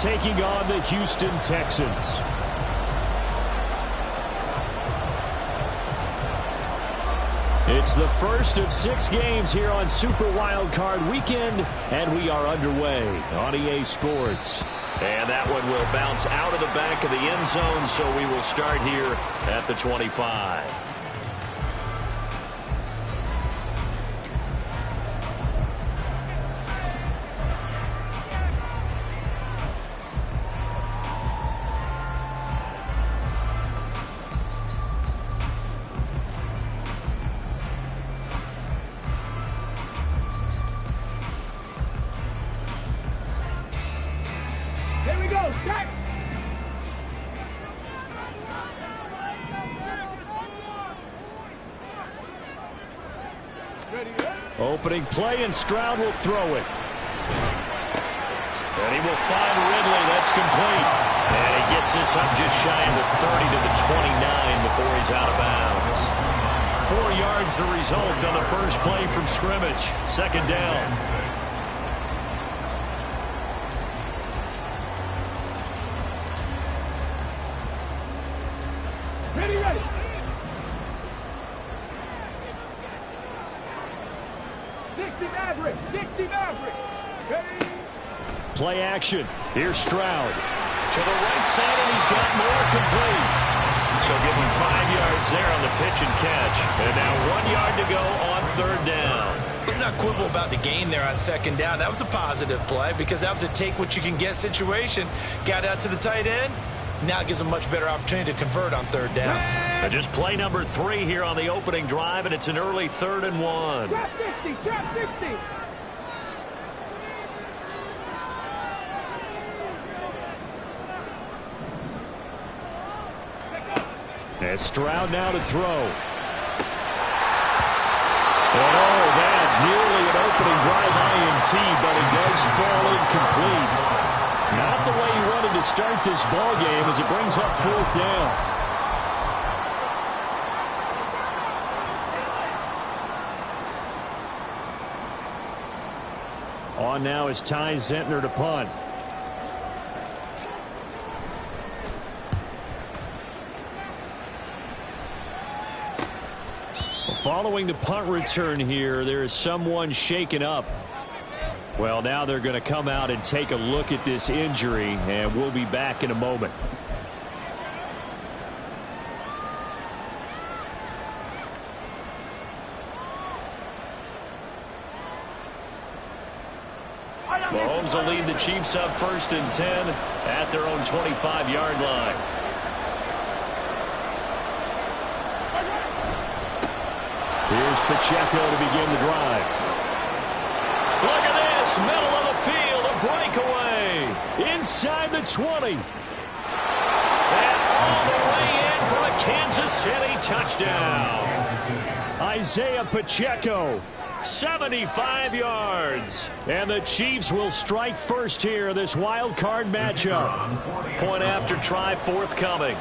taking on the Houston Texans. It's the first of 6 games here on Super Wildcard Weekend, and we are underway on EA Sports. And that one will bounce out of the back of the end zone, so we will start here at the 25. Opening play, and Stroud will throw it. And he will find Ridley. That's complete. And he gets this up just shy of the 30 to the 29 before he's out of bounds. 4 yards the result on the first play from scrimmage. Second down. Ready. Play action. Here's Stroud. To the right side, and he's got more complete. So give him 5 yards there on the pitch and catch. And now 1 yard to go on third down. Let's not quibble about the gain there on second down. That was a positive play because that was a take-what-you-can-get situation. Got out to the tight end. Now it gives him a much better opportunity to convert on third down. And just play number 3 here on the opening drive, and it's an early 3rd and 1. Trap 60, trap 60. And Stroud now to throw. Oh, that nearly an opening drive INT, but it does fall incomplete. Not the way he wanted to start this ball game as it brings up 4th down. On now is Ty Zentner to punt. Following the punt return here, there is someone shaken up. Well, now they're going to come out and take a look at this injury, and we'll be back in a moment. Mahomes will lead the Chiefs up 1st and 10 at their own 25-yard line. Here's Pacheco to begin the drive. Look at this, middle of the field, a breakaway. Inside the 20. And all the way in for a Kansas City touchdown. Isaiah Pacheco. 75 yards. And the Chiefs will strike first here, this wild card matchup. Point after try forthcoming.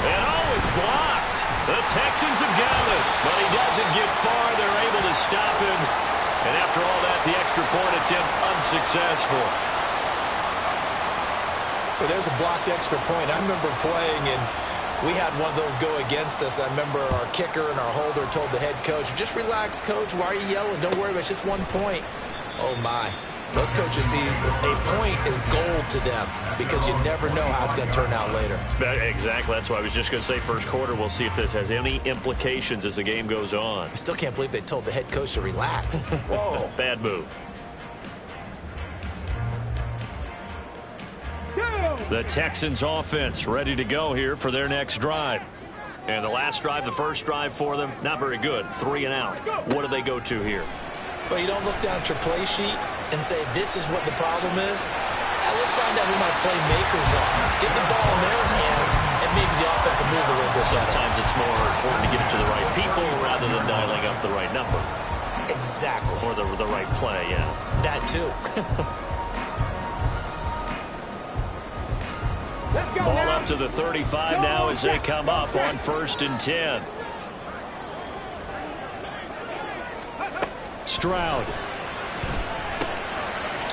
And oh, it's blocked. The Texans have got it, but he doesn't get far. They're able to stop him. And after all that, the extra point attempt unsuccessful. Well, there's a blocked extra point. I remember playing, and we had one of those go against us. I remember our kicker and our holder told the head coach, just relax, coach. Why are you yelling? Don't worry about it. It's just 1 point. Oh, my. Those coaches see a point is gold to them because you never know how it's going to turn out later. Exactly. That's why I was just going to say first quarter. We'll see if this has any implications as the game goes on. I still can't believe they told the head coach to relax. Whoa. Bad move. The Texans offense ready to go here for their next drive. And the last drive, the first drive for them, not very good. 3 and out. What do they go to here? Well, you don't look down at your play sheet and say, this is what the problem is. Let's find out who my playmakers are. Get the ball in their hands, and maybe the offense will move a little bit better. Sometimes it's more important to get it to the right people rather than dialing up the right number. Exactly. Or the right play, yeah. That too. Ball up to the 35 now as they come up on 1st and 10. Stroud.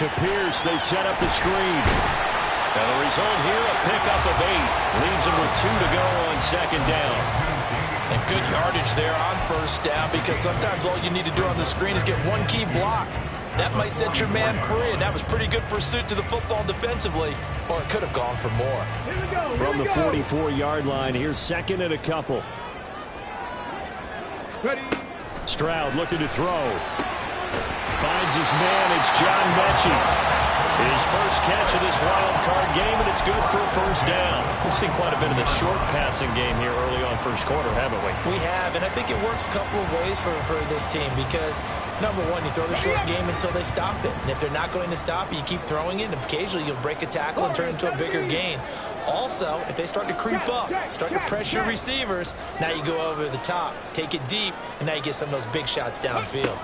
To Pierce, they set up the screen. And the result here, a pickup of 8. Leaves them with 2 to go on second down. And good yardage there on first down, because sometimes all you need to do on the screen is get one key block. That might set your man free, and that was pretty good pursuit to the football defensively, or it could have gone for more. From the 44-yard line, here's second and a couple. Ready. Stroud looking to throw. Finds his man. It's John Mechie. His first catch of this wild card game, and it's good for a first down. We've seen quite a bit of the short passing game here early on first quarter, haven't we? We have, and I think it works a couple of ways for this team because, number one, you throw the short game until they stop it. And if they're not going to stop it, you keep throwing it, and occasionally you'll break a tackle and turn it into a bigger gain. Also, if they start to creep up, start to pressure receivers, now you go over the top, take it deep, and now you get some of those big shots downfield.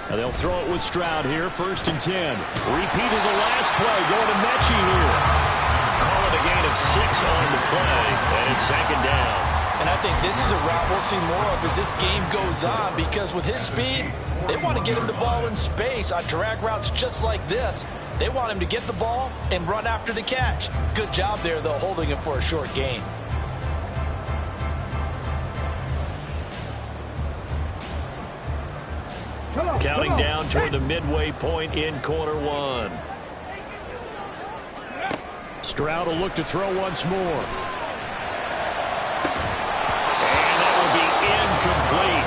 And they'll throw it with Stroud here, 1st and 10. Repeated the last play, going to Mechie here. Call it a gain of 6 on the play, and it's second down. And I think this is a route we'll see more of as this game goes on, because with his speed, they want to get him the ball in space on drag routes just like this. They want him to get the ball and run after the catch. Good job there, though, holding him for a short gain. Counting down toward the midway point in quarter one. Stroud will look to throw once more. And that will be incomplete.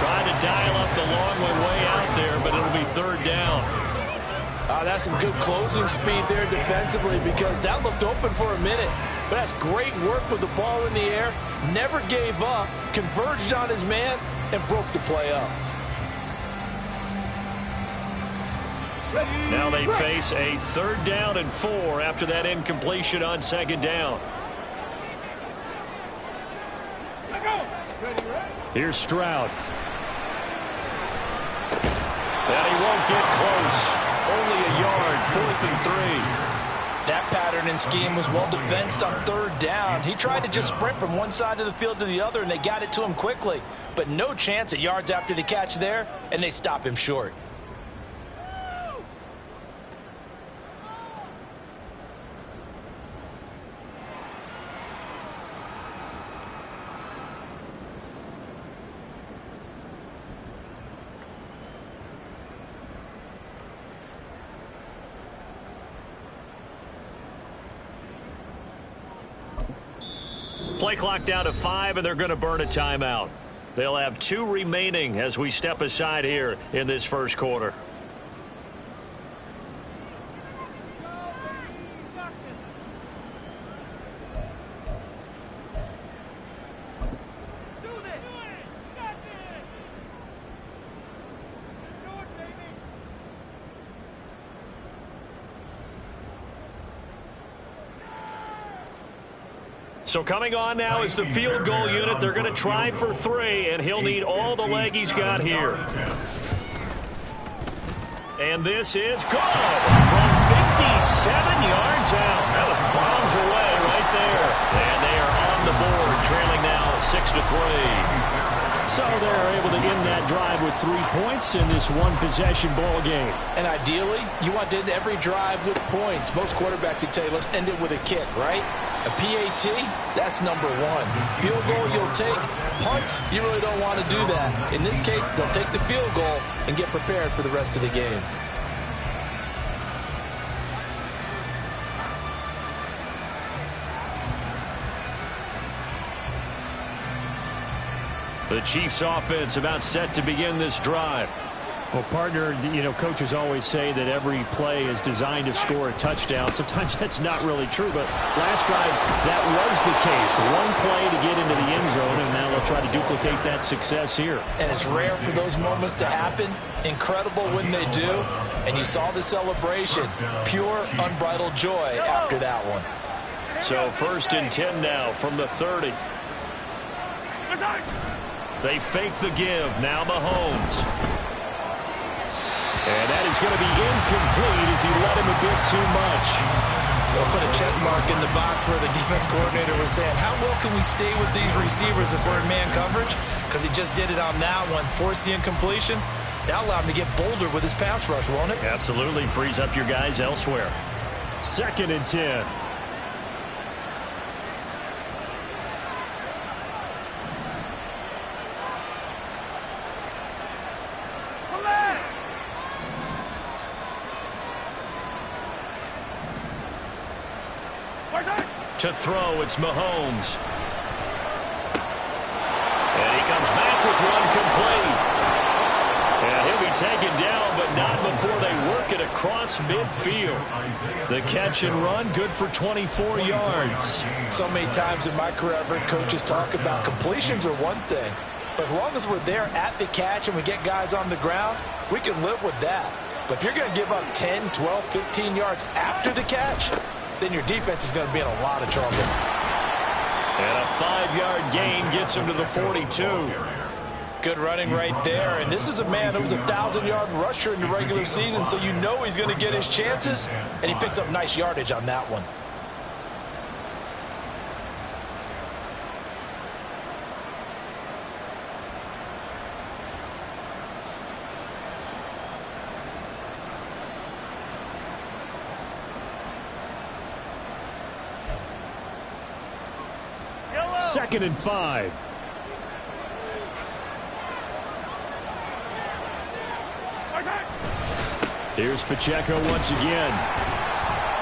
Trying to dial up the long way out there, but it'll be third down. That's some good closing speed there defensively, because that looked open for a minute. But that's great work with the ball in the air. Never gave up, converged on his man, and broke the play up. Now they face a 3rd down and 4 after that incompletion on second down. Here's Stroud. And he won't get close. Only a yard, 4th and 3. That pattern and scheme was well defensed on 3rd down. He tried to just sprint from one side of the field to the other, and they got it to him quickly. But no chance at yards after the catch there, and they stop him short. Play clock down to 5, and they're going to burn a timeout. They'll have 2 remaining as we step aside here in this first quarter. So coming on now is the field goal unit. They're going to try for 3, and he'll need all the leg he's got here. And this is good from 57 yards out. That was bombs away right there. And they are on the board, trailing now 6-3. So they're able to end that drive with 3 points in this one-possession ball game. And ideally, you want to end every drive with points. Most quarterbacks would tell you, let's end it with a kick, right? A PAT, that's number 1. Field goal, you'll take. Punts, you really don't want to do that. In this case, they'll take the field goal and get prepared for the rest of the game. The Chiefs offense about set to begin this drive. Well, partner, you know, coaches always say that every play is designed to score a touchdown. Sometimes that's not really true, but last drive, that was the case. One play to get into the end zone, and now they'll try to duplicate that success here. And it's rare for those moments to happen. Incredible when they do. And you saw the celebration. Pure, unbridled joy after that one. So 1st and 10 now from the 30. They fake the give. Now Mahomes. And that is going to be incomplete as he let him a bit too much. They'll put a check mark in the box where the defense coordinator was saying, how well can we stay with these receivers if we're in man coverage? Because he just did it on that one, forced the incompletion. That'll allow him to get bolder with his pass rush, won't it? Absolutely. Frees up your guys elsewhere. 2nd and 10. To throw, it's Mahomes. And he comes back with one complete. And he'll be taken down, but not before they work it across midfield. The catch and run, good for 24 yards. So many times in my career, I've heard coaches talk about completions are one thing. But as long as we're there at the catch and we get guys on the ground, we can live with that. But if you're going to give up 10, 12, 15 yards after the catch, then your defense is going to be in a lot of trouble. And a 5-yard gain gets him to the 42. Good running right there. And this is a man who was a 1,000-yard rusher in the regular season, so you know he's going to get his chances, and he picks up nice yardage on that one. Second and 5. Here's Pacheco once again.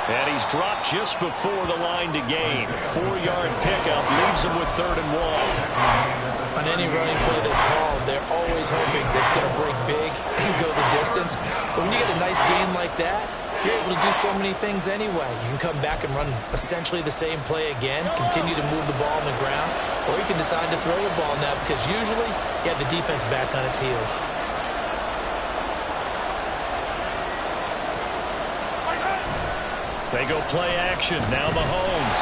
And he's dropped just before the line to gain. 4-yard pickup leaves him with 3rd and 1. On any running play that's called, they're always hoping that it's going to break big and go the distance. But when you get a nice gain like that, you're able to do so many things anyway. You can come back and run essentially the same play again, continue to move the ball on the ground, or you can decide to throw the ball now because usually you have the defense back on its heels. They go play action. Now Mahomes.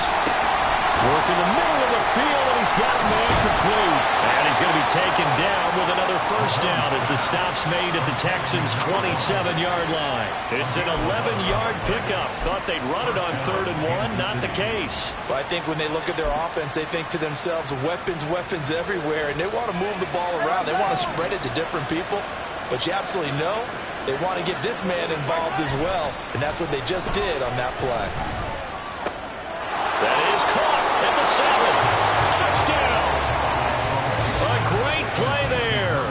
Working the middle of the field, and he's got a man complete. And he's going to be taken down with another 1st down as the stop's made at the Texans' 27-yard line. It's an 11-yard pickup. Thought they'd run it on 3rd and 1. Not the case. Well, I think when they look at their offense, they think to themselves, weapons, weapons everywhere, and they want to move the ball around. They want to spread it to different people. But you absolutely know they want to get this man involved as well, and that's what they just did on that play. That is caught at the 7. Touchdown. A great play there.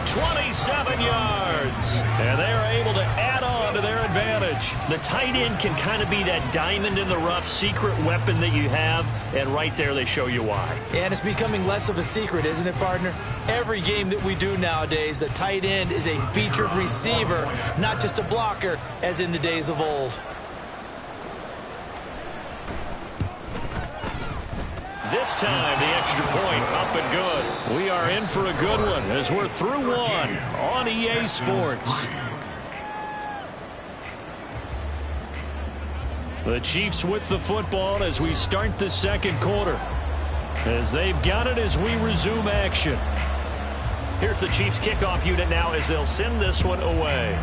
27 yards. And they are able to add on to their advantage. The tight end can kind of be that diamond in the rough secret weapon that you have, and right there they show you why. And it's becoming less of a secret, isn't it, partner? Every game that we do nowadays, the tight end is a featured receiver, not just a blocker, as in the days of old. This time, the extra point up and good. We are in for a good one as we're through one on EA Sports. The Chiefs with the football as we start the 2nd quarter. As they've got it as we resume action. Here's the Chiefs kickoff unit now as they'll send this one away.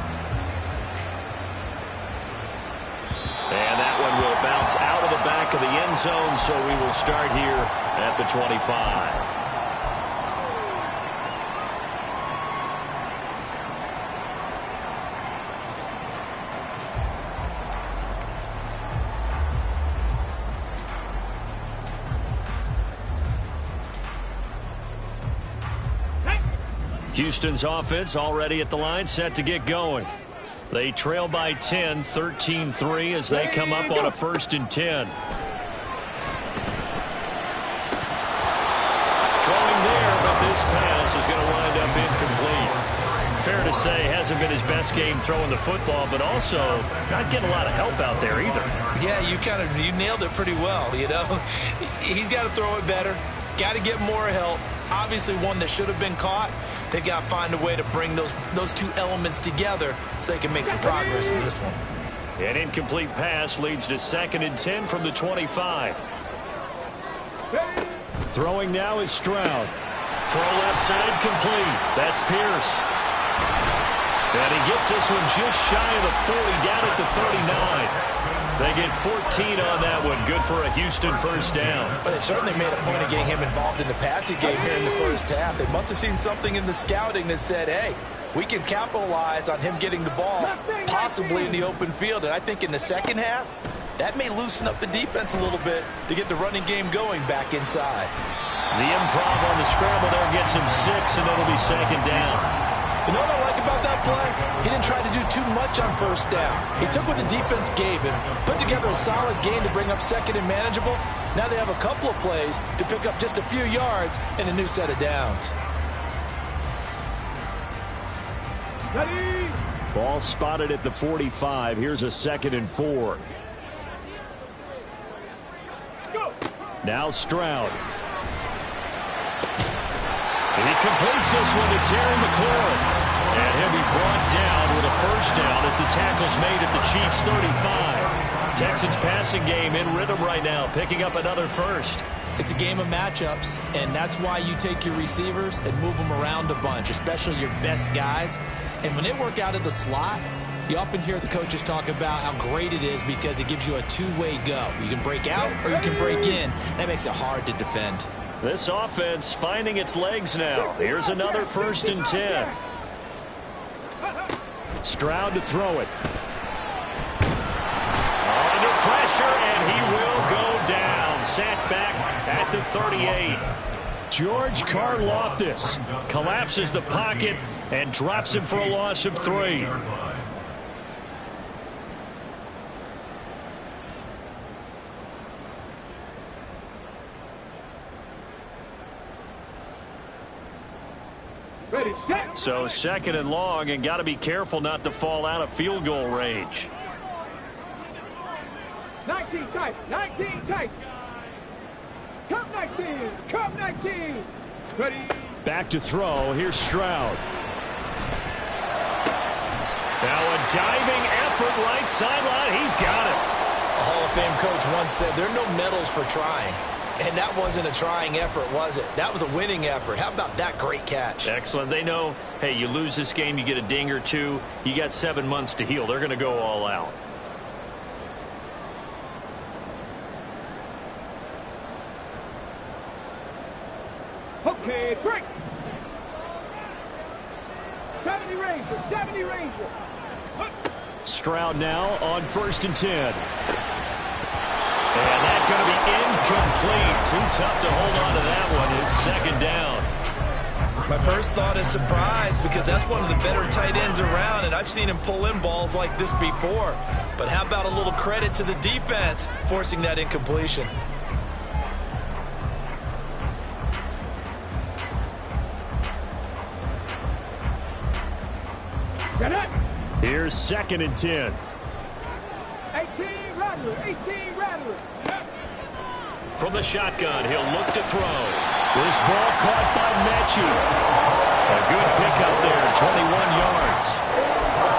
And that one will bounce out of the back of the end zone, so we will start here at the 25. Houston's offense already at the line, set to get going. They trail by 10, 13-3 as they come up on a 1st and 10. Throwing there, but this pass is going to wind up incomplete. Fair to say, hasn't been his best game throwing the football, but also not getting a lot of help out there either. Yeah, you nailed it pretty well, you know. He's got to throw it better, got to get more help. Obviously one that should have been caught. They've got to find a way to bring those two elements together so they can make some progress in this one. An incomplete pass leads to 2nd and 10 from the 25. Throwing now is Stroud. Throw left side complete. That's Pierce. And he gets this one just shy of the 40, down at the 39. They get 14 on that one. Good for a Houston first down. But they certainly made a point of getting him involved in the passing game here in the first half. They must have seen something in the scouting that said, hey, we can capitalize on him getting the ball, possibly in the open field. And I think in the second half, that may loosen up the defense a little bit to get the running game going back inside. The improv on the scramble there gets him 6, and it'll be second down. You know what I like about that play? He didn't try to do too much on first down. He took what the defense gave him, put together a solid game to bring up second and manageable. Now they have a couple of plays to pick up just a few yards and a new set of downs. Ready. Ball spotted at the 45. Here's a 2nd and 4. Go. Now Stroud. And he completes this one to Terry McLaurin. And he'll be brought down with a first down as the tackle's made at the Chiefs' 35. Texans passing game in rhythm right now, picking up another first. It's a game of matchups, and that's why you take your receivers and move them around a bunch, especially your best guys. And when they work out of the slot, you often hear the coaches talk about how great it is because it gives you a two-way go. You can break out or you can break in. That makes it hard to defend. This offense finding its legs now. Here's another 1st and 10. Stroud to throw it. Under pressure, and he will go down. Sacked back at the 38. George Karlaftis Collapses the pocket and drops him for a loss of 3. Ready, set. So 2nd and long, and got to be careful not to fall out of field goal range. 19 tight. 19 tight. Come 19. Come 19. Ready. back to throw. Here's Stroud. Now a diving effort right sideline. He's got it. A Hall of Fame coach once said there are no medals for trying. And that wasn't a trying effort, was it? That was a winning effort. How about that great catch? Excellent. They know, hey, you lose this game, you get a ding or two. You got 7 months to heal. They're going to go all out. Okay, break. 70 Ranger, 70 Ranger. Stroud now on 1st and 10. And that's going to be incomplete. Too tough to hold on to that one. It's 2nd down. My first thought is surprise because that's one of the better tight ends around, and I've seen him pull in balls like this before. But how about a little credit to the defense forcing that incompletion? Get it. Here's 2nd and 10. 18 Rattler, 18 Rattler. From the shotgun, he'll look to throw. This ball caught by Mechie. A good pickup there, 21 yards.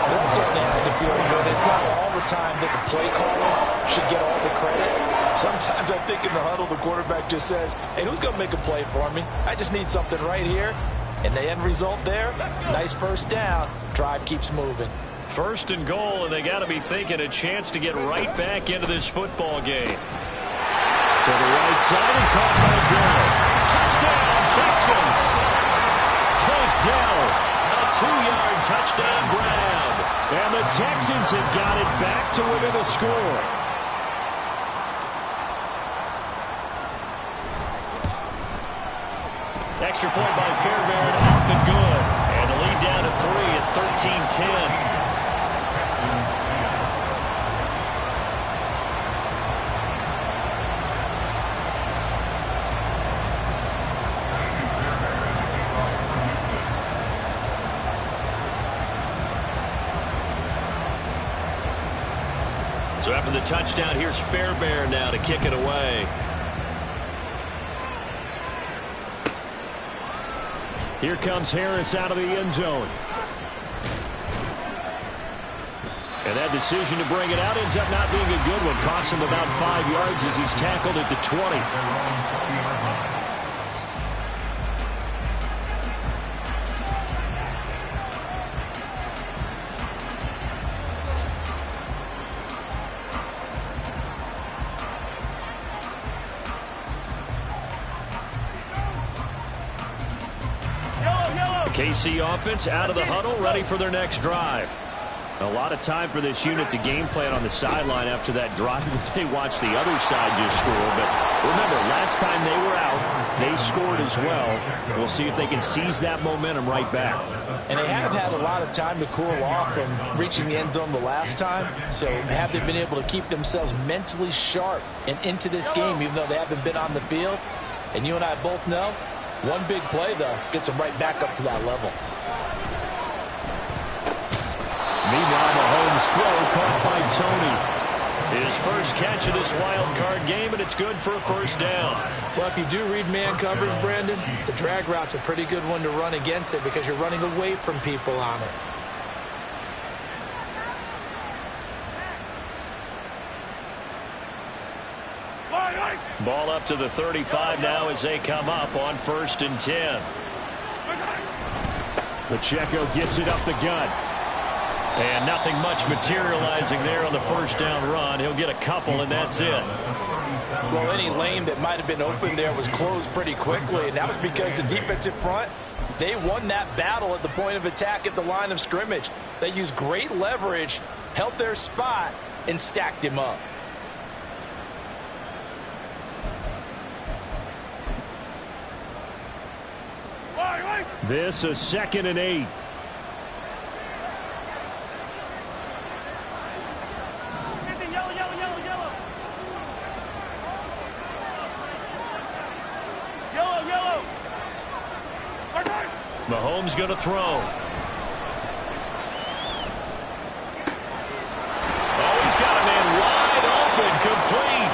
That certainly has to feel good. It's not all the time that the play caller should get all the credit. Sometimes I think in the huddle, the quarterback just says, hey, who's going to make a play for me? I just need something right here. And the end result there, nice first down. Drive keeps moving. 1st and goal, and they got to be thinking a chance to get right back into this football game. To the right side and caught by Dell. Touchdown, Texans! Tank Dell. A 2-yard touchdown grab. And the Texans have got it back to within a score. Extra point by Fairbairn, out and good. And the lead down to 3 at 13-10. So after the touchdown, here's Fairbairn now to kick it away. Here comes Harris out of the end zone. And that decision to bring it out ends up not being a good one. Costs him about 5 yards as he's tackled at the 20. KC offense out of the huddle, ready for their next drive. A lot of time for this unit to game plan on the sideline after that drive that they watched the other side just score. But remember, last time they were out, they scored as well. We'll see if they can seize that momentum right back. And they have had a lot of time to cool off from reaching the end zone the last time. So have they been able to keep themselves mentally sharp and into this game, even though they haven't been on the field? And you and I both know, one big play, though, gets them right back up to that level. Meanwhile, Mahomes' throw caught by Tony. His first catch of this wild card game, and it's good for a first down. Well, if you do read man coverage, Brandon, the drag route's a pretty good one to run against it because you're running away from people on it. Ball up to the 35 now as they come up on 1st and 10. Pacheco gets it up the gut. And nothing much materializing there on the first down run. He'll get a couple, and that's it. Well, any lane that might have been open there was closed pretty quickly, and that was because the defensive front, they won that battle at the point of attack at the line of scrimmage. They used great leverage, held their spot, and stacked him up. This is 2nd and 8. Mahomes going to throw. Oh, he's got a man wide open, complete.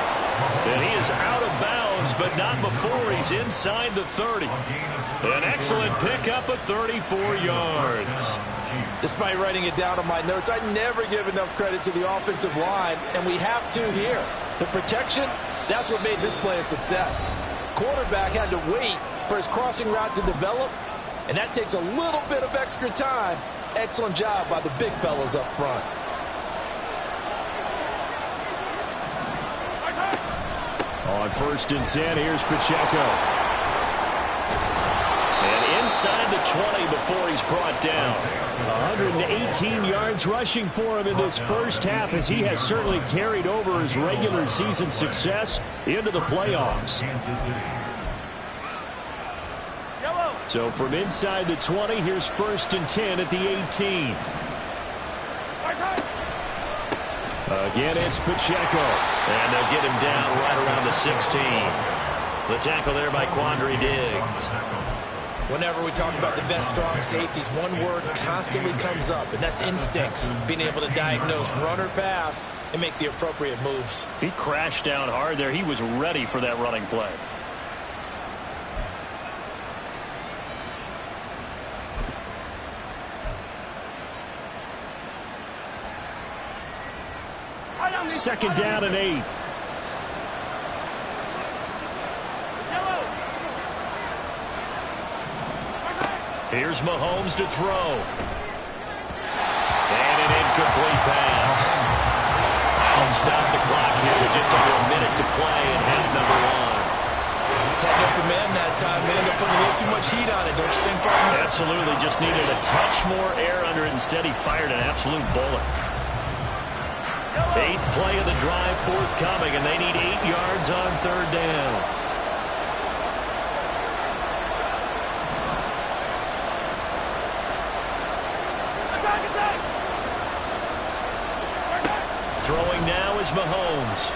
And he is out of bounds, but not before he's inside the 30. An excellent pickup of 34 yards. Despite writing it down on my notes, I never give enough credit to the offensive line, and we have to here. The protection, that's what made this play a success. Quarterback had to wait for his crossing route to develop, and that takes a little bit of extra time. Excellent job by the big fellas up front. On 1st and 10, here's Pacheco. And inside the 20 before he's brought down. 118 yards rushing for him in this first half, as he has certainly carried over his regular season success into the playoffs. So from inside the 20, here's 1st and 10 at the 18. Again, it's Pacheco. And they'll get him down right around the 16. The tackle there by Quandre Diggs. Whenever we talk about the best strong safeties, one word constantly comes up, and that's instincts. Being able to diagnose run or pass and make the appropriate moves. He crashed down hard there. He was ready for that running play. Second down and 8. Here's Mahomes to throw. And an incomplete pass. I'll stop the clock here with just under a minute to play in half number 1. Had no command that time. They ended up putting a little too much heat on it, don't you think, partner? Absolutely. Just needed a touch more air under it. Instead, he fired an absolute bullet. 8th play of the drive forthcoming, and they need 8 yards on 3rd down. Throwing now is Mahomes.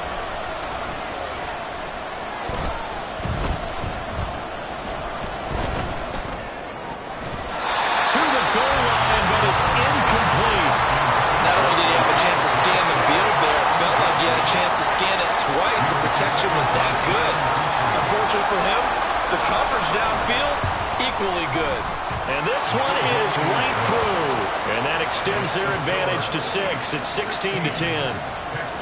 To the goal line, but it's incomplete. Not only did he have a chance to scan the field there, it felt like he had a chance to scan it twice. The protection was that good. Unfortunately for him, the coverage downfield, equally good. And this one is right through. And that extends their advantage to 6. It's 16-10.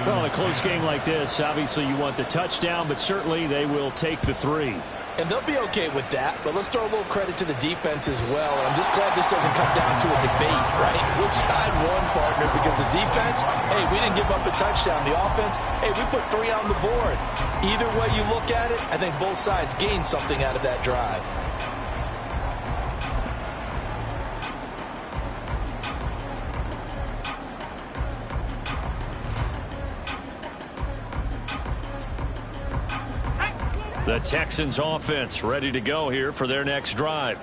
Well, in a close game like this, obviously you want the touchdown, but certainly they will take the 3. And they'll be okay with that, but let's throw a little credit to the defense as well. And I'm just glad this doesn't come down to a debate, right? Which side won, partner? Because the defense, hey, we didn't give up a touchdown. The offense, hey, we put 3 on the board. Either way you look at it, I think both sides gained something out of that drive. The Texans offense ready to go here for their next drive.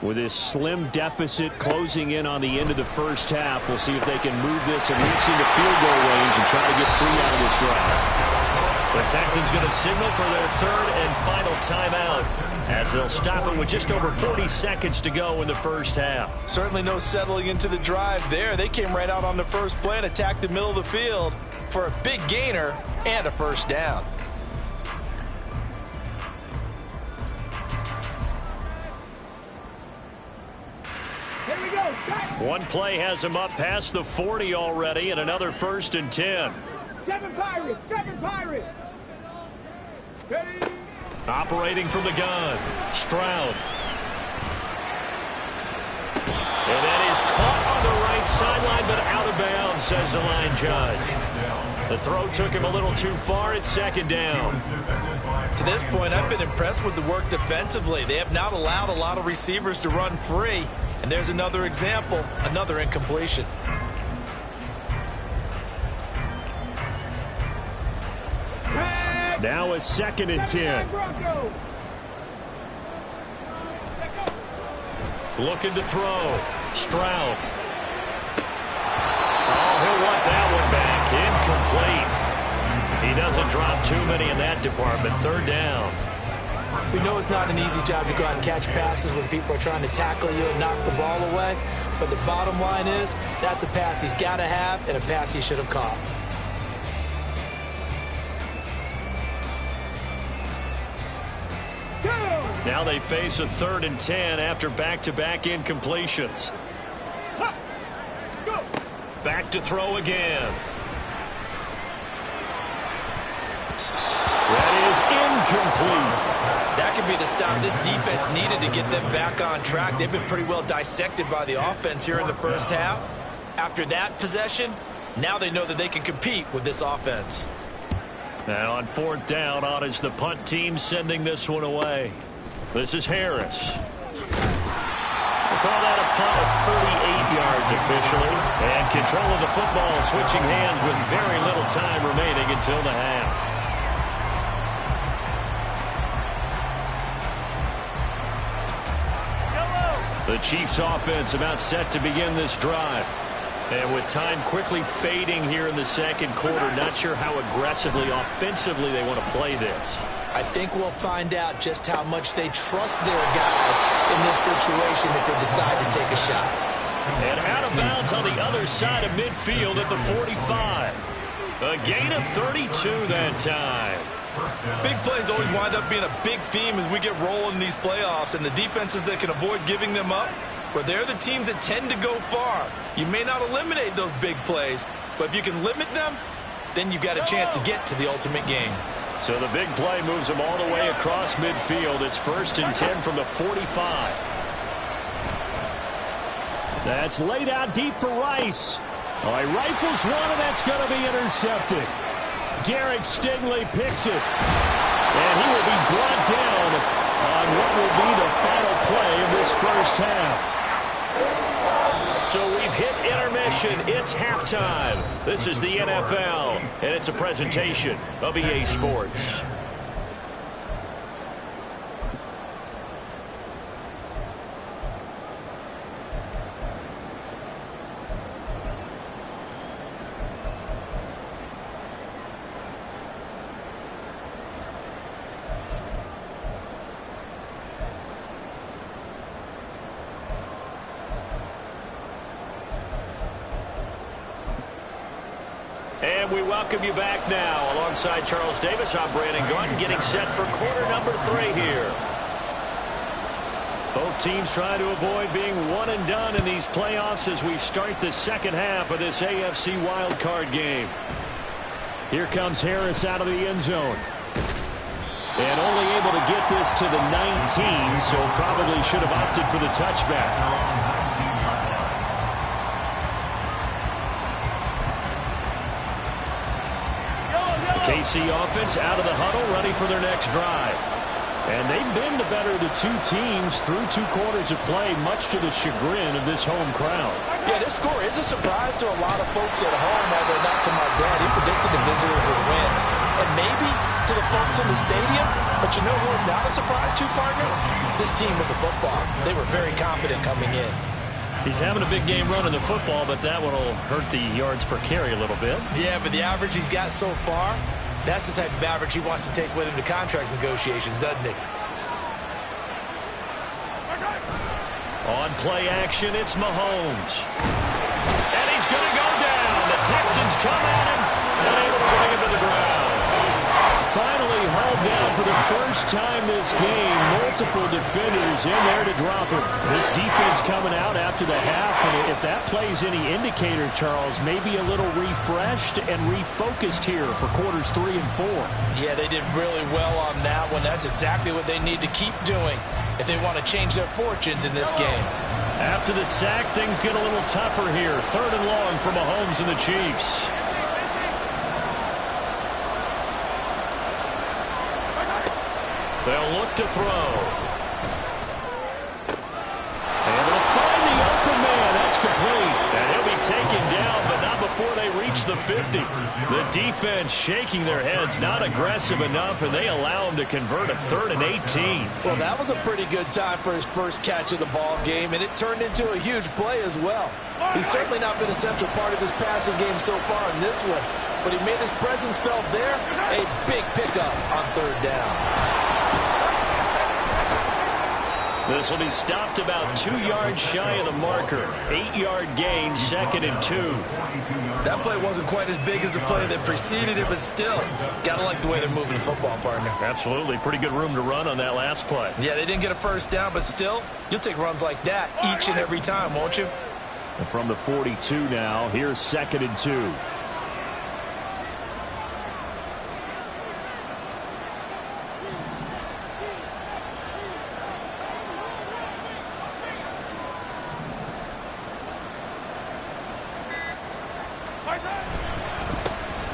With this slim deficit closing in on the end of the first half, we'll see if they can move this at least into field goal range and try to get 3 out of this drive. The Texans going to signal for their third and final timeout as they'll stop it with just over 40 seconds to go in the first half. Certainly no settling into the drive there. They came right out on the first play and attacked the middle of the field for a big gainer and a first down. Here we go. One play has him up past the 40 already, and another 1st and 10. 7 Pirates. 7 Pirates. Ready. Operating from the gun, Stroud. And that is caught on the right sideline, but out of bounds, says the line judge. The throw took him a little too far. It's 2nd down. To this point, I've been impressed with the work defensively. They have not allowed a lot of receivers to run free. And there's another example, another incompletion. Now a 2nd and 10. Looking to throw. Stroud. Oh, he'll want that one back. Incomplete. He doesn't drop too many in that department. 3rd down. We know it's not an easy job to go out and catch passes when people are trying to tackle you and knock the ball away. But the bottom line is, that's a pass he's got to have and a pass he should have caught. Now they face a 3rd and 10 after back-to-back incompletions. Back to throw again. That is incomplete. That could be the stop this defense needed to get them back on track. They've been pretty well dissected by the offense here in the first half. After that possession, now they know that they can compete with this offense. Now on 4th down, on is the punt team sending this one away. This is Harris. We'll call that a punt of 38 yards officially. And control of the football switching hands with very little time remaining until the half. The Chiefs offense about set to begin this drive. And with time quickly fading here in the 2nd quarter, not sure how aggressively, offensively they want to play this. I think we'll find out just how much they trust their guys in this situation if they decide to take a shot. And out of bounds on the other side of midfield at the 45. A gain of 32 that time. Big plays always wind up being a big theme as we get rolling in these playoffs, and the defenses that can avoid giving them up, where they're the teams that tend to go far. You may not eliminate those big plays, but if you can limit them, then you've got a chance to get to the ultimate game. So the big play moves them all the way across midfield. It's 1st and 10 from the 45. That's laid out deep for Rice. Oh, he rifles one, and that's going to be intercepted. Derek Stingley picks it. And he will be brought down on what will be the final play of this first half. So we've hit intermission. It's halftime. This is the NFL, and it's a presentation of EA Sports. And we welcome you back now. Alongside Charles Davis, I'm Brandon Gordon, getting set for quarter number 3 here. Both teams trying to avoid being one and done in these playoffs as we start the 2nd half of this AFC wildcard game. Here comes Harris out of the end zone. And only able to get this to the 19, so probably should have opted for the touchback. KC offense out of the huddle, ready for their next drive. And they've been the better of the two teams through 2 quarters of play, much to the chagrin of this home crowd. Yeah, this score is a surprise to a lot of folks at home, although not to my dad. He predicted the visitors would win. And maybe to the folks in the stadium. But you know who was not a surprise to, partner? This team with the football. They were very confident coming in. He's having a big game running the football, but that one will hurt the yards per carry a little bit. Yeah, but the average he's got so far, that's the type of average he wants to take with him to contract negotiations, doesn't he? On play action, it's Mahomes. And he's going to go down. The Texans come at him, unable to bring him to the ground. Finally hauled down for the first time this game. Multiple defenders in there to drop him. This defense coming out after the half, and if that plays any indicator, Charles, maybe a little refreshed and refocused here for quarters 3 and 4. Yeah, they did really well on that one. That's exactly what they need to keep doing if they want to change their fortunes in this game. After the sack, things get a little tougher here. 3rd and long for Mahomes and the Chiefs. They'll look to throw. And they'll find the open man. That's complete. And he'll be taken down, but not before they reach the 50. The defense shaking their heads, not aggressive enough, and they allow him to convert a 3rd and 18. Well, that was a pretty good time for his first catch of the ball game, and it turned into a huge play as well. He's certainly not been a central part of this passing game so far in this one, but he made his presence felt there. A big pickup on 3rd down. This will be stopped about 2 yards shy of the marker. 8-yard gain, 2nd and 2. That play wasn't quite as big as the play that preceded it, but still, got to like the way they're moving the football, partner. Absolutely. Pretty good room to run on that last play. Yeah, they didn't get a first down, but still, you'll take runs like that each and every time, won't you? And from the 42 now, here's 2nd and 2.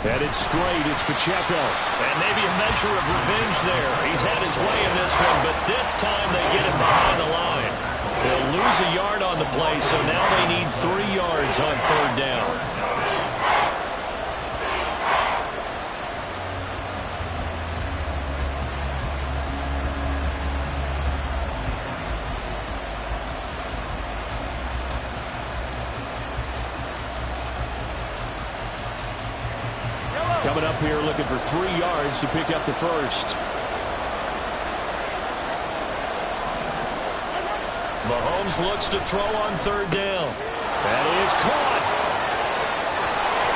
Headed straight, it's Pacheco. And maybe a measure of revenge there. He's had his way in this one, but this time they get him behind the line. They'll lose a yard on the play, so now they need 3 yards on 3rd down. Coming up here looking for 3 yards to pick up the first. Mahomes looks to throw on 3rd down. That is caught.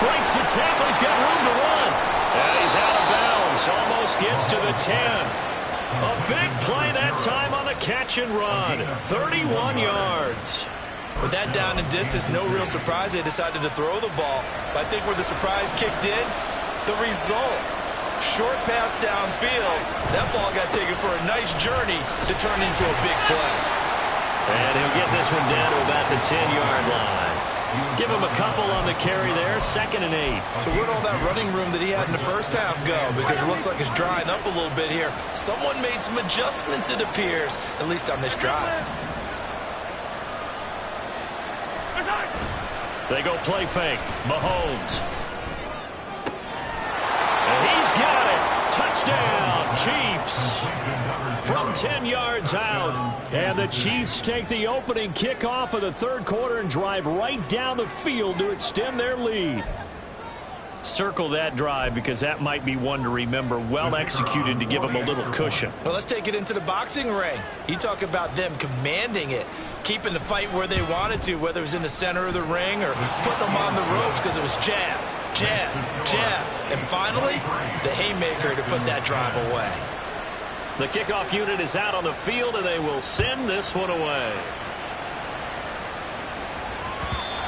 Breaks the tackle. He's got room to run. And he's out of bounds. Almost gets to the 10. A big play that time on the catch and run. 31 yards. With that down and distance, no real surprise they decided to throw the ball. But I think where the surprise kicked in, the result, short pass downfield. That ball got taken for a nice journey to turn into a big play. And he'll get this one down to about the 10-yard line. Give him a couple on the carry there, 2nd and 8. So where'd all that running room that he had in the first half go? Because it looks like it's drying up a little bit here. Someone made some adjustments, it appears, at least on this drive. They go play fake. Mahomes. And he's got it. Touchdown, Chiefs. From 10 yards out. And the Chiefs take the opening kickoff of the 3rd quarter and drive right down the field to extend their lead. Circle that drive because that might be one to remember. Well executed to give them a little cushion. Well, let's take it into the boxing ring. You talk about them commanding it, keeping the fight where they wanted to, whether it was in the center of the ring or putting them on the ropes because it was jab, jab, jab. And finally, the haymaker to put that drive away. The kickoff unit is out on the field, and they will send this one away.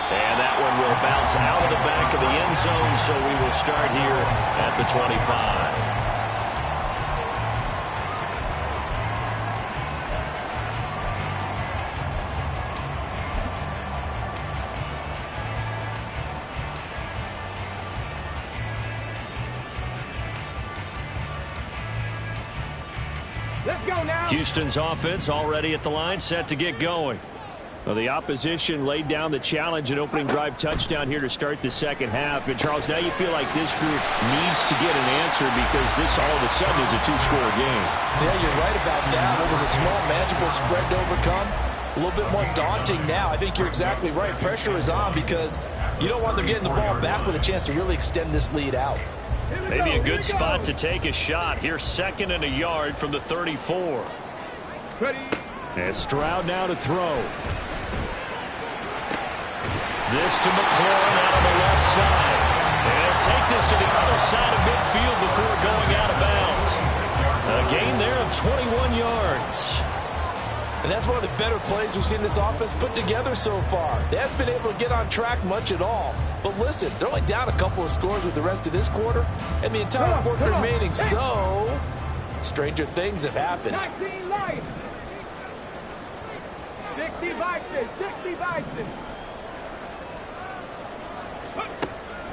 And that one will bounce out of the back of the end zone, so we will start here at the 25. Let's go now. Houston's offense already at the line, set to get going. Well, the opposition laid down the challenge and opening drive touchdown here to start the second half. And, Charles, now you feel like this group needs to get an answer because this all of a sudden is a two-score game. Yeah, you're right about that. It was a small, manageable spread to overcome. A little bit more daunting now. I think you're exactly right. Pressure is on because you don't want them getting the ball back with a chance to really extend this lead out. Maybe a good spot to take a shot. Here's 2nd and a yard from the 34. And Stroud now to throw. This to McLaurin out on the left side. And take this to the other side of midfield before going out of bounds. A gain there of 21 yards. And that's one of the better plays we've seen this offense put together so far. They haven't been able to get on track much at all. But listen, they're only down a couple of scores with the rest of this quarter and the entire fourth remaining. So, stranger things have happened. 19 life. 60 Bison, 60 Bison.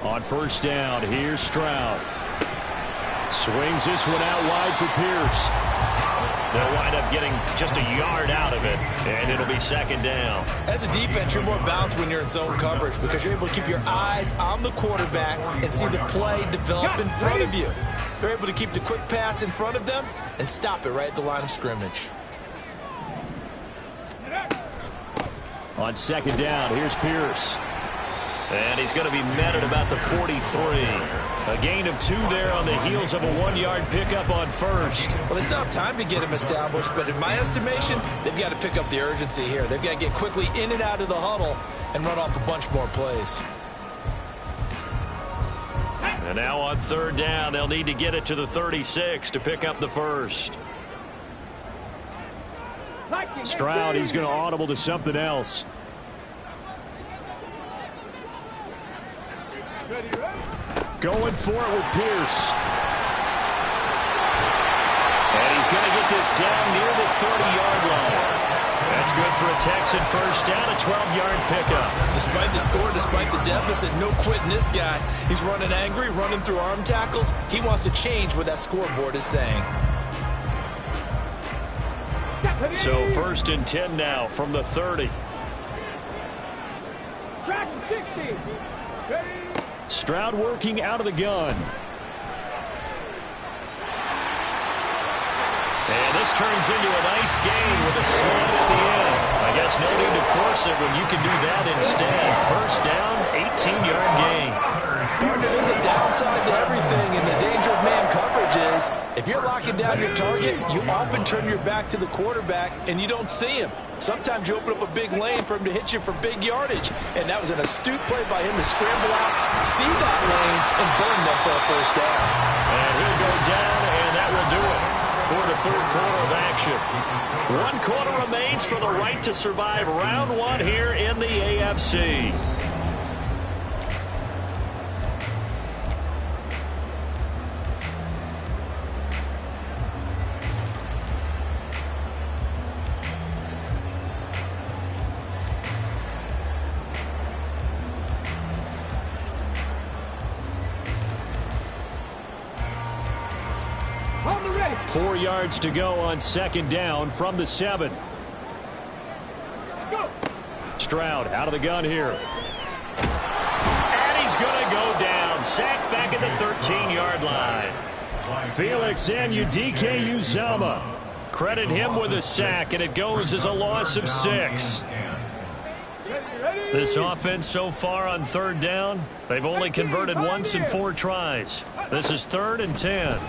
On first down, here's Stroud. Swings this one out wide for Pierce. They'll wind up getting just a yard out of it, and it'll be 2nd down. As a defense, you're more balanced when you're in zone coverage because you're able to keep your eyes on the quarterback and see the play develop in front of you. They're able to keep the quick pass in front of them and stop it right at the line of scrimmage. On 2nd down, here's Pierce. And he's going to be met at about the 43. A gain of 2 there on the heels of a 1-yard pickup on first. Well, they still have time to get him established, but in my estimation, they've got to pick up the urgency here. They've got to get quickly in and out of the huddle and run off a bunch more plays. And now on 3rd down, they'll need to get it to the 36 to pick up the first. Stroud, he's going to audible to something else. Going for it with Pierce. And he's going to get this down near the 30-yard line. That's good for a Texan first down, a 12-yard pickup. Despite the score, despite the deficit, no quitting this guy. He's running angry, running through arm tackles. He wants to change what that scoreboard is saying. So 1st and 10 now from the 30. Track 60. Stroud working out of the gun. And this turns into a nice gain with a slide at the end. I guess no need to force it when you can do that instead. First down, 18-yard gain. Partner, there's a downside to everything, and the danger of man coverage is if you're locking down your target, you often turn your back to the quarterback and you don't see him. Sometimes you open up a big lane for him to hit you for big yardage, and that was an astute play by him to scramble out, see that lane, and burn them for a first down. And he'll go down, and that will do it for the 3rd quarter of action. 1 quarter remains for the right to survive round 1 here in the AFC. On the ready. 4 yards to go on 2nd down from the 7. Go. Stroud out of the gun here. And he's going to go down. Sacked back at the 13-yard line. Felix Anudike-Uzomah. Credit him with a sack, and it goes as a loss of 6. This offense so far on 3rd down, they've only converted once in 4 tries. This is 3rd and 10.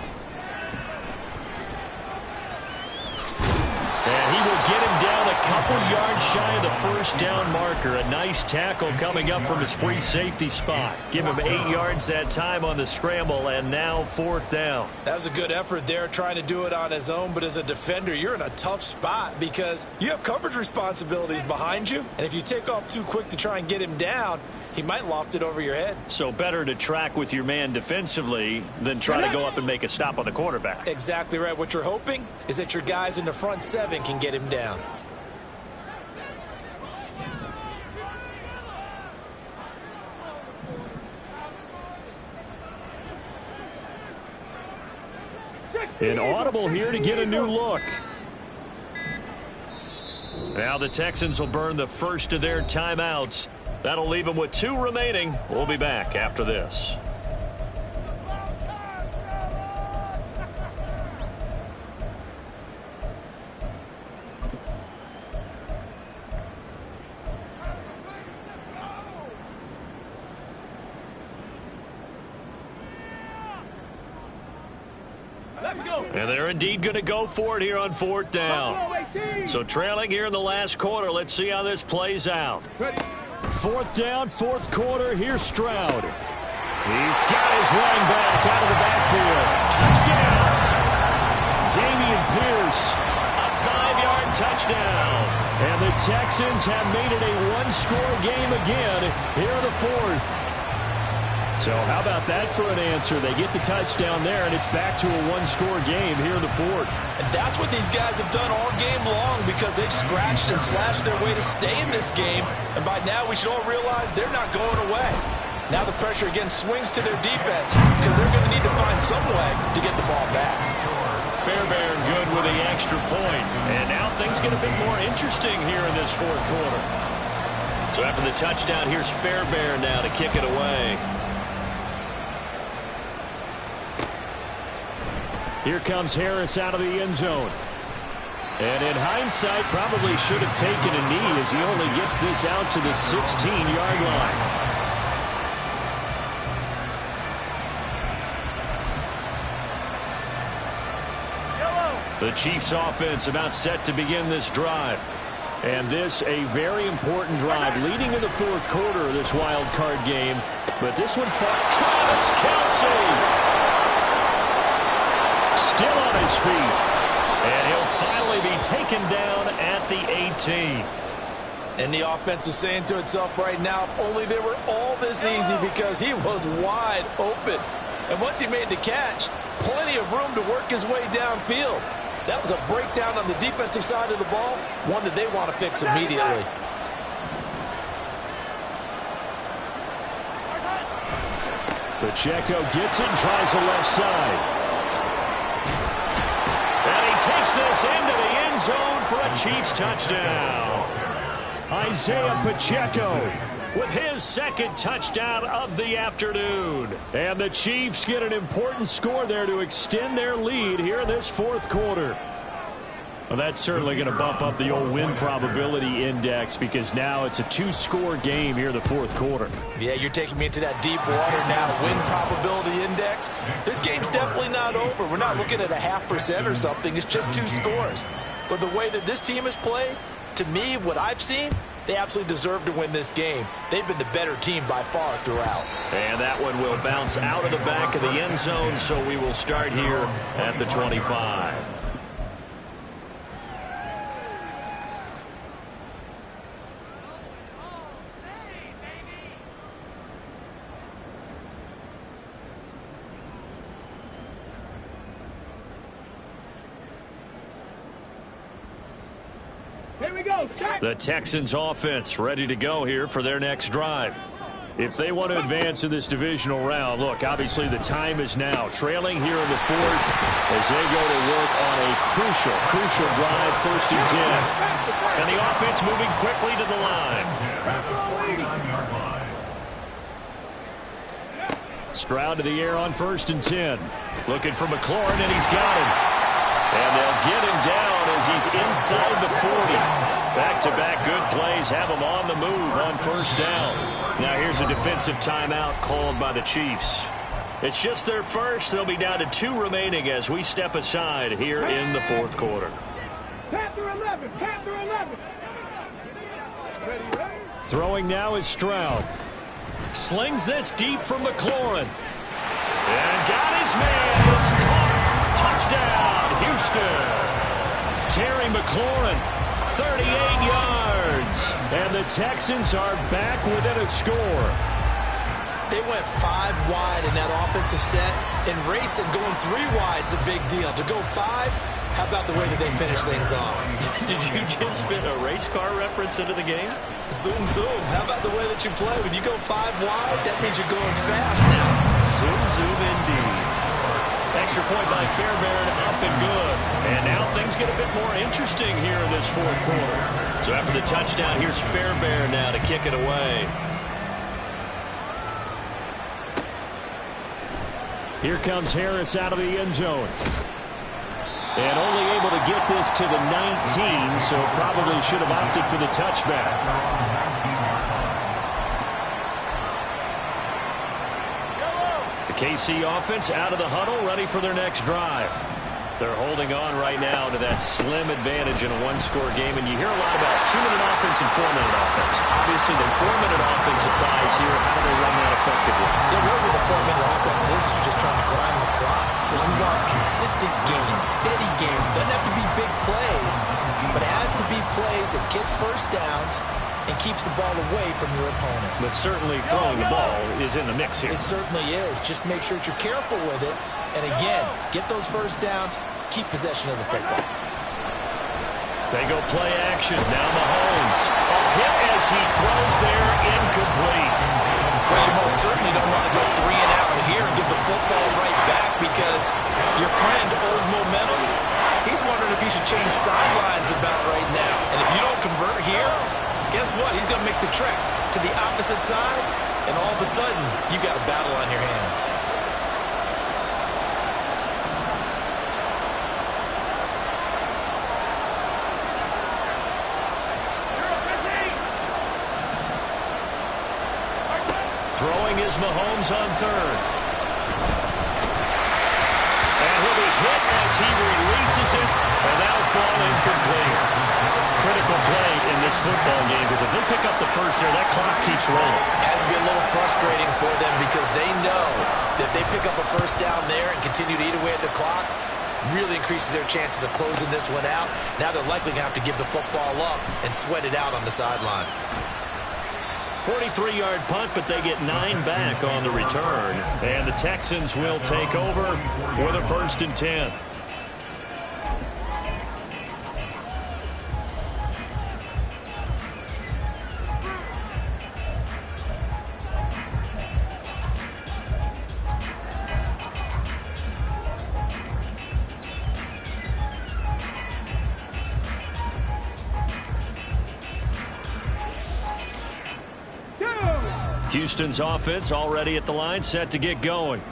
And he will get him down a couple yards shy of the first down marker. A nice tackle coming up from his free safety spot. Give him 8 yards that time on the scramble, and now 4th down. That was a good effort there, trying to do it on his own, but as a defender, you're in a tough spot because you have coverage responsibilities behind you, and if you take off too quick to try and get him down, he might loft it over your head. So better to track with your man defensively than try to go up and make a stop on the quarterback. Exactly right. What you're hoping is that your guys in the front 7 can get him down. An audible here to get a new look. Now the Texans will burn the first of their timeouts. That'll leave them with 2 remaining. We'll be back after this. And they're indeed going to go for it here on 4th down. So trailing here in the last quarter. Let's see how this plays out. 4th down, 4th quarter. Here's Stroud. He's got his running back out of the backfield. Touchdown. Dameon Pierce. A 5-yard touchdown. And the Texans have made it a 1-score game again here in the 4th. So how about that for an answer? They get the touchdown there, and it's back to a 1-score game here in the 4th. And that's what these guys have done all game long because they've scratched and slashed their way to stay in this game. And by now, we should all realize they're not going away. Now the pressure again swings to their defense because they're going to need to find some way to get the ball back. Fairbairn good with the extra point. And now things get a bit more interesting here in this 4th quarter. So after the touchdown, here's Fairbairn now to kick it away. Here comes Harris out of the end zone. And in hindsight, probably should have taken a knee as he only gets this out to the 16-yard line. The Chiefs offense about set to begin this drive. And this a very important drive leading in the 4th quarter of this wild card game. But this one fought Travis Kelce. Still on his feet. And he'll finally be taken down at the 18. And the offense is saying to itself right now, if only they were all this easy because he was wide open. And once he made the catch, plenty of room to work his way downfield. That was a breakdown on the defensive side of the ball, one that they want to fix immediately. Pacheco gets it and tries the left side. Takes this into the end zone for a Chiefs touchdown. Isaiah Pacheco with his 2nd touchdown of the afternoon. And the Chiefs get an important score there to extend their lead here in this 4th quarter. Well, that's certainly going to bump up the old win probability index because now it's a 2-score game here in the 4th quarter. Yeah, you're taking me into that deep water now. Win probability index. This game's definitely not over. We're not looking at a 0.5% or something. It's just 2 scores. But the way that this team has played, to me, what I've seen, they absolutely deserve to win this game. They've been the better team by far throughout. And that one will bounce out of the back of the end zone, so we will start here at the 25. The Texans offense ready to go here for their next drive. If they want to advance in this divisional round, look, obviously the time is now. Trailing here in the 4th as they go to work on a crucial drive, 1st and 10. And the offense moving quickly to the line. Stroud to the air on 1st and 10. Looking for McLaurin, and he's got him. And they'll get him down as he's inside the 40. Back-to-back good plays have him on the move on 1st down. Now here's a defensive timeout called by the Chiefs. It's just their first. They'll be down to 2 remaining as we step aside here in the 4th quarter. Panther 11, Panther 11. Ready. Throwing now is Stroud. Slings this deep for McLaurin. And got his man. It's caught. Touchdown, Houston. Terry McLaurin, 38 yards. And the Texans are back within a score. They went 5 wide in that offensive set. And racing, going 3 wide is a big deal. To go 5, how about the way that they finish things off? Did you just fit a race car reference into the game? Zoom, zoom. How about the way that you play? When you go 5 wide, that means you're going fast now. Zoom, zoom indeed. Extra point by Fairbairn, up and good. And now things get a bit more interesting here in this fourth quarter. So after the touchdown, here's Fairbairn now to kick it away. Here comes Harris out of the end zone. And only able to get this to the 19, so probably should have opted for the touchback. The KC offense out of the huddle, ready for their next drive. They're holding on right now to that slim advantage in a one-score game, and you hear a lot about 2-minute offense and 4-minute offense. Obviously, the 4-minute offense applies here. How do they run that effectively? Yeah, really what the 4-minute offense is just trying to grind the clock. So you want consistent gains, steady gains. Doesn't have to be big plays, but it has to be plays that gets first downs and keeps the ball away from your opponent. But certainly throwing the ball is in the mix here. It certainly is. Just make sure that you're careful with it. And again, get those first downs, keep possession of the football. They go play action. Now Mahomes. A hit as he throws there, incomplete. Well, you most certainly don't want to go 3 and out here and give the football right back because your friend, Old Momentum, he's wondering if he should change sidelines about right now. And if you don't convert here, guess what? He's going to make the trek to the opposite side, and all of a sudden, you've got a battle on your hands. Throwing is Mahomes on third. And he'll be hit as he releases it, and that'll fall incomplete. Critical play in this football game, because if they pick up the first there, that clock keeps rolling. Has to be a little frustrating for them because they know that if they pick up a first down there and continue to eat away at the clock, really increases their chances of closing this one out. Now they're likely going to have to give the football up and sweat it out on the sideline. 43-yard punt, but they get 9 back on the return. And the Texans will take over with a 1st and 10. Houston's offense already at the line, set to get going.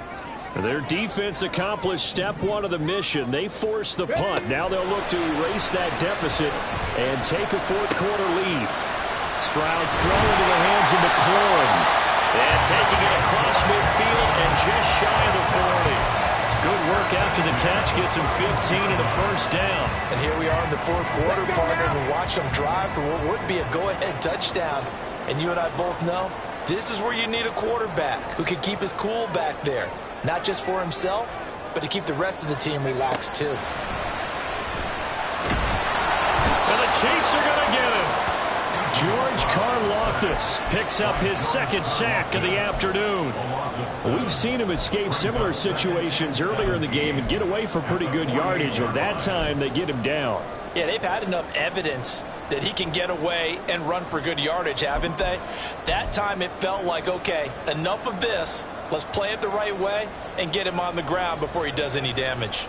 Their defense accomplished step 1 of the mission. They forced the punt. Now they'll look to erase that deficit and take a fourth-quarter lead. Stroud's throw into the hands of McLaurin. And taking it across midfield and just shy of the 40. Good work after the catch. Gets him 15 and a first down. And here we are in the fourth quarter, partner, and watch them drive for what would be a go-ahead touchdown. And you and I both know this is where you need a quarterback who can keep his cool back there. Not just for himself, but to keep the rest of the team relaxed too. And the Chiefs are going to get him. George Karlaftis picks up his 2nd sack of the afternoon. We've seen him escape similar situations earlier in the game and get away for pretty good yardage. Of that time, they get him down. Yeah, they've had enough evidence that he can get away and run for good yardage, haven't they? That time it felt like, okay, enough of this. Let's play it the right way and get him on the ground before he does any damage.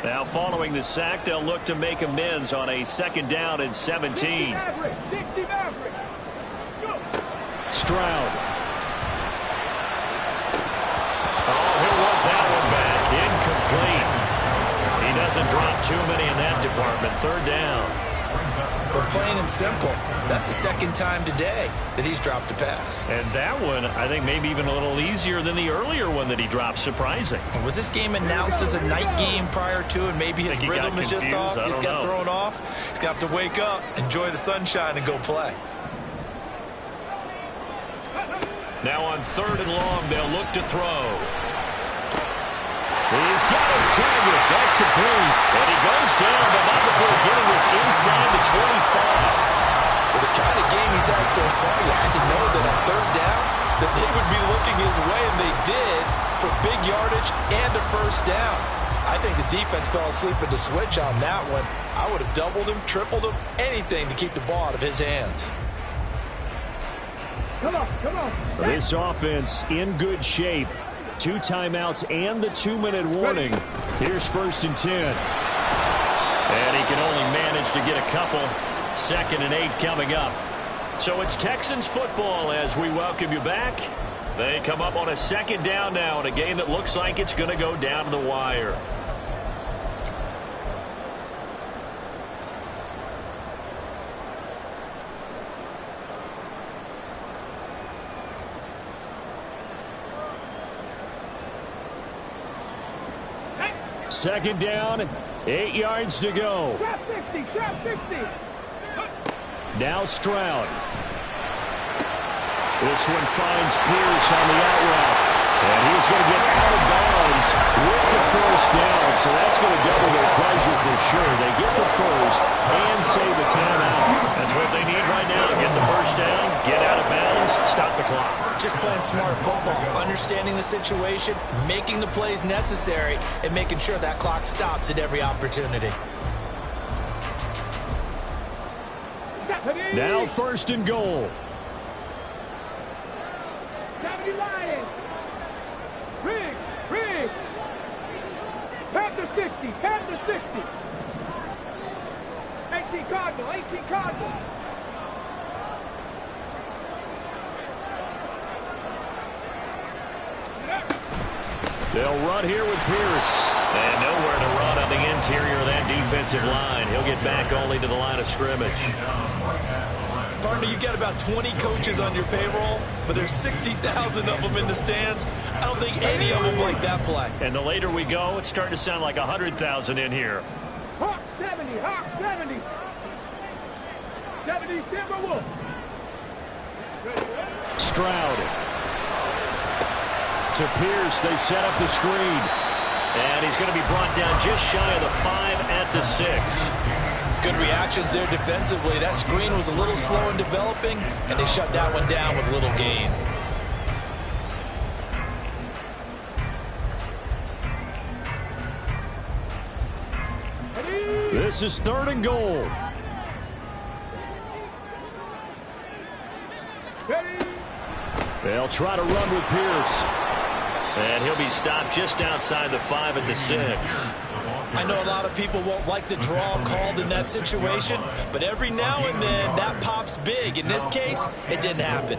Now following the sack, they'll look to make amends on a 2nd down and 17. Stroud. Oh, he'll want that one back. Incomplete. He doesn't drop too many in that department. 3rd down. But plain and simple, that's the 2nd time today that he's dropped a pass. And that one, I think, maybe even a little easier than the earlier one that he dropped. Surprising. Was this game announced as a night game prior to, and maybe his rhythm is just off? He's got thrown off. He's going to have to wake up, enjoy the sunshine, and go play. Now on 3rd and long, they'll look to throw. He's got his target. That's complete. And he goes down, but not before getting this inside the 25. With the kind of game he's had so far, you had to know that on 3rd down, that they would be looking his way, and they did, for big yardage and a 1st down. I think the defense fell asleep at the switch on that one. I would have doubled him, tripled him, anything to keep the ball out of his hands. Come on. This offense in good shape. 2 timeouts and the 2-minute warning. Here's 1st and 10. And he can only manage to get a couple. 2nd and 8 coming up. So it's Texans football as we welcome you back. They come up on a 2nd down now in a game that looks like it's going to go down to the wire. Second down, 8 yards to go. Trap 60, trap 60. Now Stroud. This one finds Pierce on the out route. And he's going to get out of bounds with the 1st down. So that's going to double their pleasure for sure. They get the 1st and save a timeout. That's what they need right now. Get the 1st down, get out of bounds, stop the clock. Just playing smart football, understanding the situation, making the plays necessary, and making sure that clock stops at every opportunity. Now 1st and goal. 70 Lions. Rig. Panther 60, Panther 60. 18 Cardinal. They'll run here with Pierce. And nowhere to run on the interior of that defensive line. He'll get back only to the line of scrimmage. Partner, you got about 20 coaches on your payroll, but there's 60,000 of them in the stands. I don't think any of them like that play. And the later we go, it's starting to sound like 100,000 in here. Hawk 70, Hawk 70. 70 Timberwolf. Stroud. To Pierce, they set up the screen. And he's going to be brought down just shy of the 5 at the 6. Good reactions there defensively. That screen was a little slow in developing, and they shut that one down with little gain. This is 3rd and goal. They'll try to run with Pierce. And he'll be stopped just outside the 5 at the 6. I know a lot of people won't like the draw called in that situation, but every now and then that pops big. In this case, it didn't happen.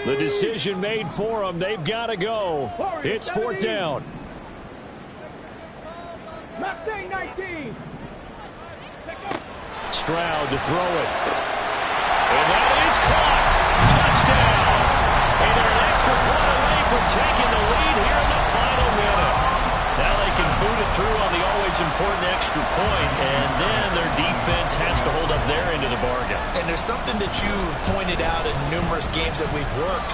The decision made for them. They've got to go. It's 4th down. Mustang 19. Stroud to throw it. And that is caught. Touchdown. And they're an extra point away from taking the lead here in the final minute. Now they can boot it through on the always important extra point, and then their defense has to hold up their end of the bargain. And there's something that you've pointed out in numerous games that we've worked.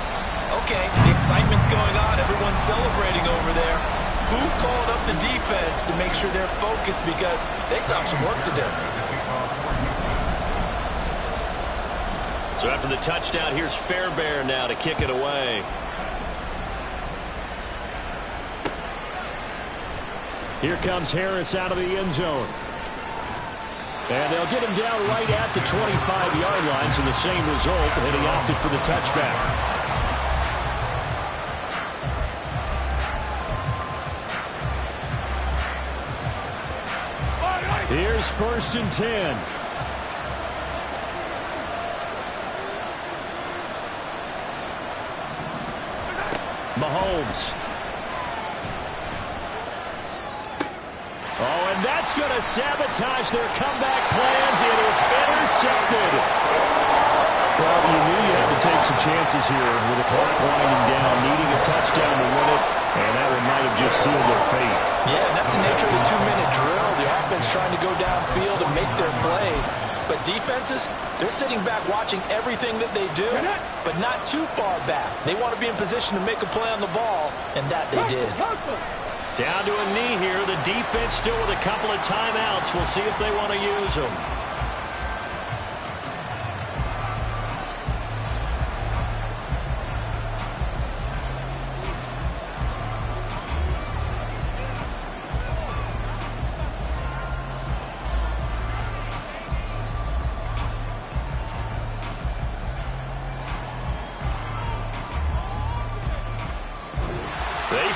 Okay, the excitement's going on. Everyone's celebrating over there. Who's calling up the defense to make sure they're focused, because they still have some work to do. So after the touchdown, here's Fairbairn now to kick it away. Here comes Harris out of the end zone. And they'll get him down right at the 25-yard line, so the same result, and he opted for the touchback. Here's 1st and 10. Mahomes. Oh, and that's going to sabotage their comeback plans. It is intercepted. Well, you knew you had to take some chances here with the clock winding down, needing a touchdown to win it, and that one might have just sealed their fate. Yeah, and that's the nature of the 2-minute drill. The offense trying to go downfield and make their plays. But defenses, they're sitting back watching everything that they do, but not too far back. They want to be in position to make a play on the ball, and that they did. Down to a knee here. The defense still with a couple of timeouts. We'll see if they want to use them.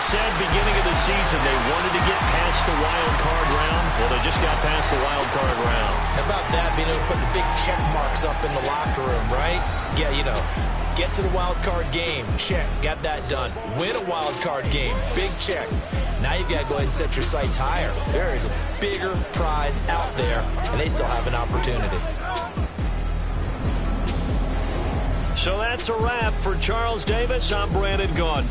said beginning of the season they wanted to get past the wild card round. Well, they just got past the wild card round. How about that, being able to put the big check marks up in the locker room, right? Get to the wild card game. Check. Got that done. Win a wild card game. Big check. Now you've got to go ahead and set your sights higher. There is a bigger prize out there, and they still have an opportunity. So that's a wrap for Charles Davis. I'm Brandon Gaudin.